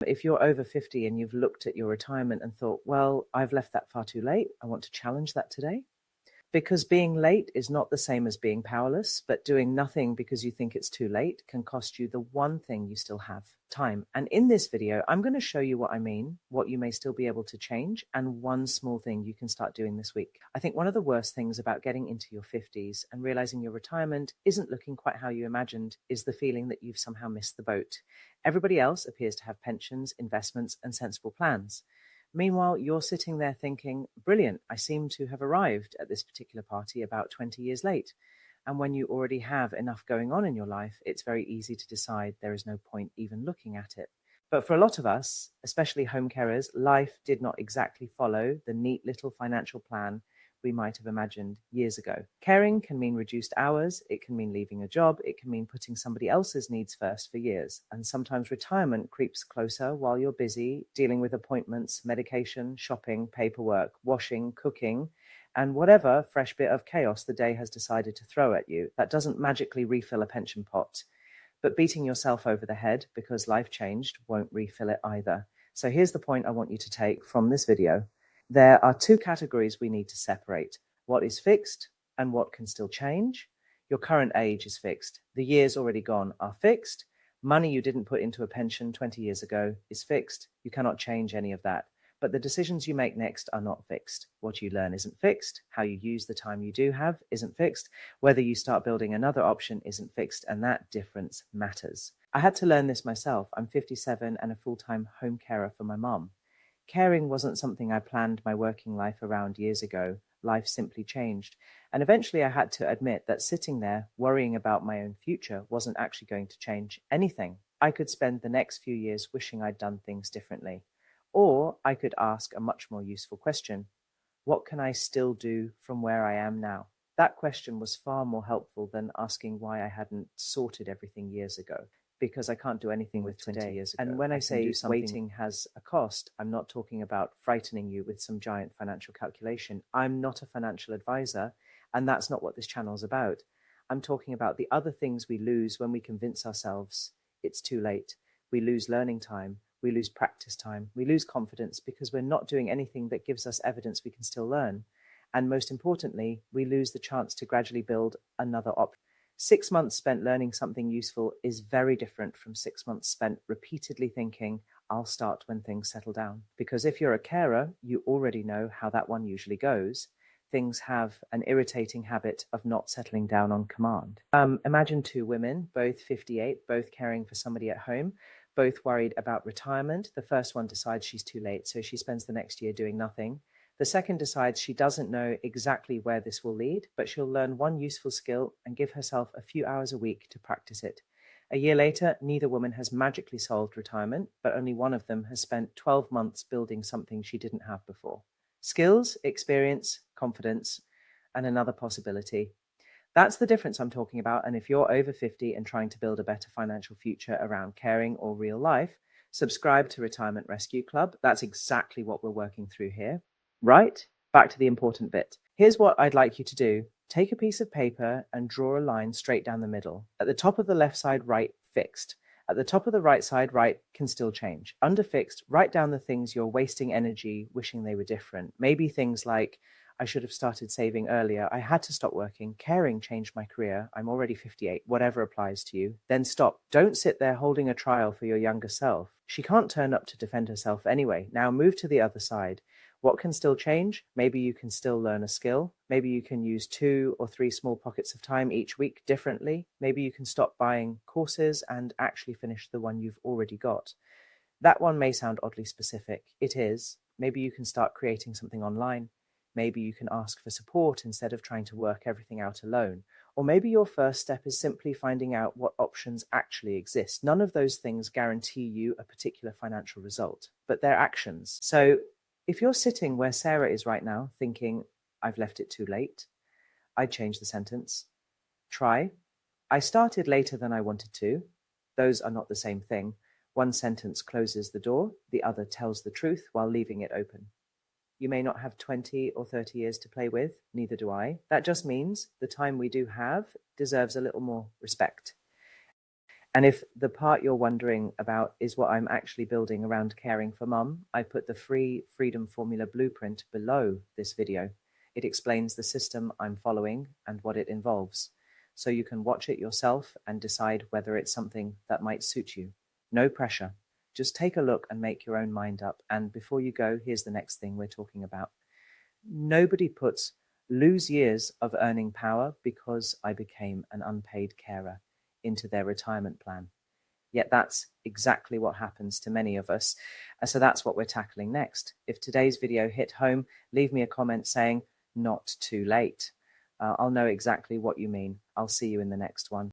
If you're over 50 and you've looked at your retirement and thought, well, I've left that far too late, I want to challenge that today. Because being late is not the same as being powerless, but doing nothing because you think it's too late can cost you the one thing you still have, time. And in this video, I'm going to show you what I mean, what you may still be able to change, and one small thing you can start doing this week. I think one of the worst things about getting into your 50s and realizing your retirement isn't looking quite how you imagined is the feeling that you've somehow missed the boat. Everybody else appears to have pensions, investments, and sensible plans. Meanwhile, you're sitting there thinking, brilliant, I seem to have arrived at this particular party about 20 years late. And when you already have enough going on in your life, it's very easy to decide there is no point even looking at it. But for a lot of us, especially home carers, life did not exactly follow the neat little financial plan we might have imagined years ago. Caring can mean reduced hours, it can mean leaving a job, it can mean putting somebody else's needs first for years. And sometimes retirement creeps closer while you're busy dealing with appointments, medication, shopping, paperwork, washing, cooking, and whatever fresh bit of chaos the day has decided to throw at you. That doesn't magically refill a pension pot. But beating yourself over the head because life changed won't refill it either. So here's the point I want you to take from this video. There are two categories we need to separate: what is fixed and what can still change. Your current age is fixed. The years already gone are fixed. Money you didn't put into a pension 20 years ago is fixed. You cannot change any of that. But the decisions you make next are not fixed. What you learn isn't fixed. How you use the time you do have isn't fixed. Whether you start building another option isn't fixed, and that difference matters. I had to learn this myself. I'm 57 and a full-time home carer for my mom. Caring wasn't something I planned my working life around years ago. Life simply changed. And eventually I had to admit that sitting there worrying about my own future wasn't actually going to change anything. I could spend the next few years wishing I'd done things differently. Or I could ask a much more useful question. What can I still do from where I am now? That question was far more helpful than asking why I hadn't sorted everything years ago, because I can't do anything with 20 years ago. And when I say waiting has a cost, I'm not talking about frightening you with some giant financial calculation. I'm not a financial advisor, and that's not what this channel is about. I'm talking about the other things we lose when we convince ourselves it's too late. We lose learning time. We lose practice time. We lose confidence because we're not doing anything that gives us evidence we can still learn. And most importantly, we lose the chance to gradually build another option. 6 months spent learning something useful is very different from 6 months spent repeatedly thinking, I'll start when things settle down. Because if you're a carer, you already know how that one usually goes. Things have an irritating habit of not settling down on command. Imagine two women, both 58, both caring for somebody at home, both worried about retirement. The first one decides she's too late, so she spends the next year doing nothing. The second decides she doesn't know exactly where this will lead, but she'll learn one useful skill and give herself a few hours a week to practice it. A year later, neither woman has magically solved retirement, but only one of them has spent 12 months building something she didn't have before. Skills, experience, confidence, and another possibility. That's the difference I'm talking about. And if you're over 50 and trying to build a better financial future around caring or real life, subscribe to Retirement Rescue Club. That's exactly what we're working through here. Right? Back to the important bit. Here's what I'd like you to do. Take a piece of paper and draw a line straight down the middle. At the top of the left side, write fixed. At the top of the right side, write can still change. Under fixed, write down the things you're wasting energy wishing they were different. Maybe things like, I should have started saving earlier. I had to stop working. Caring changed my career. I'm already 58. Whatever applies to you. Then stop. Don't sit there holding a trial for your younger self. She can't turn up to defend herself anyway. Now move to the other side. What can still change? Maybe you can still learn a skill. Maybe you can use 2 or 3 small pockets of time each week differently. Maybe you can stop buying courses and actually finish the one you've already got. That one may sound oddly specific. It is. Maybe you can start creating something online. Maybe you can ask for support instead of trying to work everything out alone. Or maybe your first step is simply finding out what options actually exist. None of those things guarantee you a particular financial result, but they're actions. So if you're sitting where Sarah is right now, thinking, I've left it too late, I'd change the sentence. Try. I started later than I wanted to. Those are not the same thing. One sentence closes the door, the other tells the truth while leaving it open. You may not have 20 or 30 years to play with, neither do I. That just means the time we do have deserves a little more respect. And if the part you're wondering about is what I'm actually building around caring for mum, I put the free Freedom Formula blueprint below this video. It explains the system I'm following and what it involves, so you can watch it yourself and decide whether it's something that might suit you. No pressure. Just take a look and make your own mind up. And before you go, here's the next thing we're talking about. Nobody puts lose years of earning power because I became an unpaid carer into their retirement plan. Yet that's exactly what happens to many of us. So that's what we're tackling next. If today's video hit home, leave me a comment saying, not too late. I'll know exactly what you mean. I'll see you in the next one.